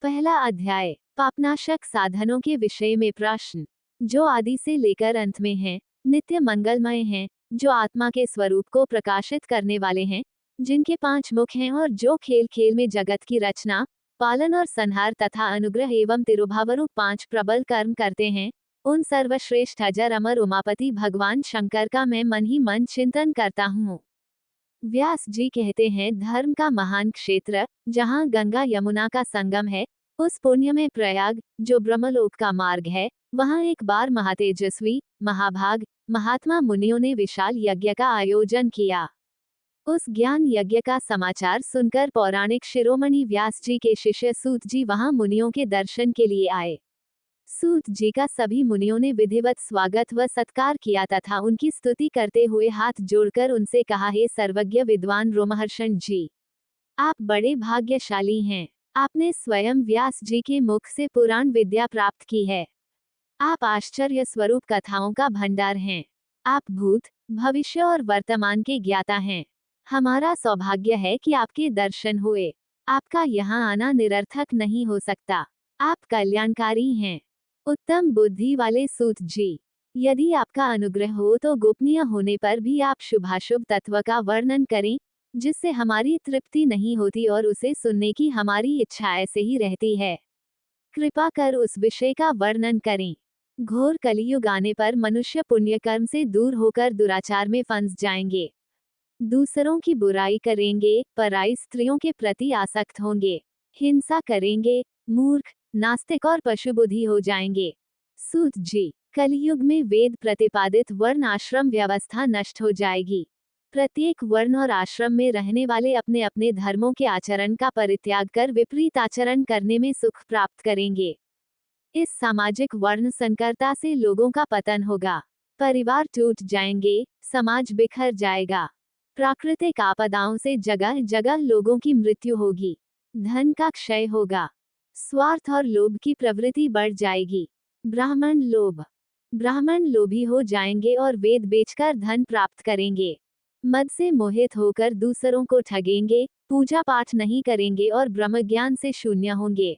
पहला अध्याय, पापनाशक साधनों के विषय में प्रश्न, जो आदि से लेकर अंत में हैं, नित्य मंगलमय हैं, जो आत्मा के स्वरूप को प्रकाशित करने वाले हैं, जिनके 5 मुख हैं और जो खेल खेल में जगत की रचना, पालन और संहार तथा अनुग्रह एवं तिरुभावरूप 5 प्रबल कर्म करते हैं, उन सर्वश्रेष्ठ अजर अमर उमापति भगवान शंकर का मैं मन ही मन चिंतन करता हूँ। व्यास जी कहते हैं, धर्म का महान क्षेत्र, जहाँ गंगा यमुना का संगम है, उस पुण्य में प्रयाग, जो ब्रह्मलोक का मार्ग है, वहाँ एक बार महातेजस्वी, महाभाग, महात्मा मुनियों ने विशाल यज्ञ का आयोजन किया। उस ज्ञान यज्ञ का समाचार सुनकर पौराणिक शिरोमणि व्यास जी के शिष्य सूत जी वहाँ मुनियों के दर्शन के लिए आए। सूत जी का सभी मुनियों ने विधिवत स्वागत व सत्कार किया तथा उनकी स्तुति करते हुए हाथ जोड़कर उनसे कहा, हे सर्वज्ञ विद्वान रोमहर्षण जी, आप बड़े भाग्यशाली हैं। आपने स्वयं व्यास जी के मुख से पुराण विद्या प्राप्त की है। आप आश्चर्य स्वरूप कथाओं का भंडार हैं। आप भूत, भविष्य और वर्तमान के ज्ञाता हैं। हमारा सौभाग्य है कि आपके दर्शन हुए। आपका यहाँ आना निरर्थक नहीं हो सकता। आप कल्याणकारी हैं। उत्तम बुद्धि वाले सूत जी, यदि आपका अनुग्रह हो तो गोपनीय होने पर भी आप शुभाशुभ तत्व का वर्णन करें, जिससे हमारी तृप्ति नहीं होती और उसे सुनने की हमारी इच्छा ऐसे ही रहती है। कृपा कर उस विषय का वर्णन करें। घोर कलियुग आने पर मनुष्य पुण्य कर्म से दूर होकर दुराचार में फंस जाएंगे, दूसरों की बुराई करेंगे, पराई स्त्रियों के प्रति आसक्त होंगे, हिंसा करेंगे, मूर्ख, नास्तिक और पशुबुद्धि हो जाएंगे। सूत जी, कलियुग में वेद प्रतिपादित वर्ण आश्रम व्यवस्था नष्ट हो जाएगी। प्रत्येक वर्ण और आश्रम में रहने वाले अपने अपने धर्मों के आचरण का परित्याग कर विपरीत आचरण करने में सुख प्राप्त करेंगे। इस सामाजिक वर्ण संकरता से लोगों का पतन होगा, परिवार टूट जाएंगे, समाज बिखर जाएगा, प्राकृतिक आपदाओं से जगह जगह लोगों की मृत्यु होगी, धन का क्षय होगा, स्वार्थ और लोभ की प्रवृत्ति बढ़ जाएगी। ब्राह्मण लोभी हो जाएंगे और वेद बेचकर धन प्राप्त करेंगे। मद से मोहित होकर दूसरों को ठगेंगे, पूजा पाठ नहीं करेंगे और ब्रह्मज्ञान से शून्य होंगे।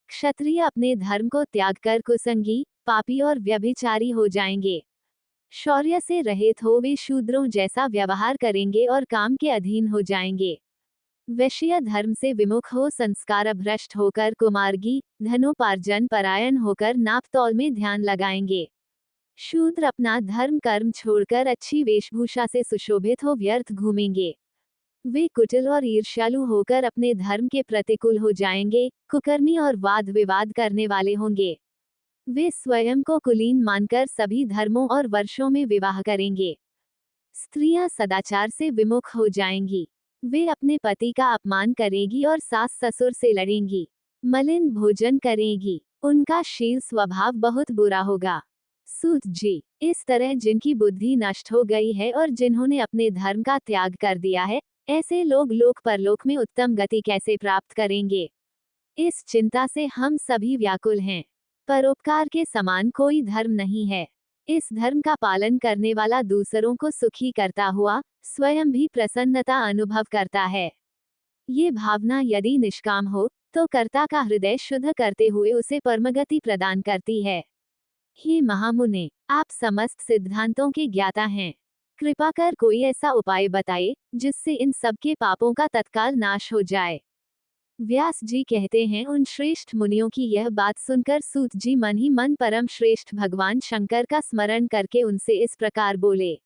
क्षत्रिय अपने धर्म को त्याग कर कुसंगी, पापी और व्यभिचारी हो जाएंगे। शौर्य से रहित हो वे शूद्रों जैसा व्यवहार करेंगे और काम के अधीन हो जाएंगे। वैश्य धर्म से विमुख हो संस्कार भ्रष्ट होकर कुमार्गी, धनोपार्जन परायण होकर नाप तौल में ध्यान लगाएंगे। शूद्र अपना धर्म कर्म छोड़कर अच्छी वेशभूषा से सुशोभित हो व्यर्थ घूमेंगे। वे कुटिल और ईर्ष्यालु होकर अपने धर्म के प्रतिकूल हो जाएंगे, कुकर्मी और वाद विवाद करने वाले होंगे। वे स्वयं को कुलीन मानकर सभी धर्मों और वर्षों में विवाह करेंगे। स्त्रियां सदाचार से विमुख हो जाएंगी। वे अपने पति का अपमान करेगी और सास ससुर से लड़ेंगी, मलिन भोजन करेगी। उनका शील स्वभाव बहुत बुरा होगा। सूत जी, इस तरह जिनकी बुद्धि नष्ट हो गई है और जिन्होंने अपने धर्म का त्याग कर दिया है, ऐसे लोग लोक परलोक में उत्तम गति कैसे प्राप्त करेंगे? इस चिंता से हम सभी व्याकुल हैं। परोपकार के समान कोई धर्म नहीं है। इस धर्म का पालन करने वाला दूसरों को सुखी करता हुआ स्वयं भी प्रसन्नता अनुभव करता है। ये भावना यदि निष्काम हो तो कर्ता का हृदय शुद्ध करते हुए उसे परमगति प्रदान करती है। हे महामुने, आप समस्त सिद्धांतों के ज्ञाता हैं। कृपा कर कोई ऐसा उपाय बताए जिससे इन सब के पापों का तत्काल नाश हो जाए। व्यास जी कहते हैं, उन श्रेष्ठ मुनियों की यह बात सुनकर सूत जी मन ही मन परम श्रेष्ठ भगवान शंकर का स्मरण करके उनसे इस प्रकार बोले।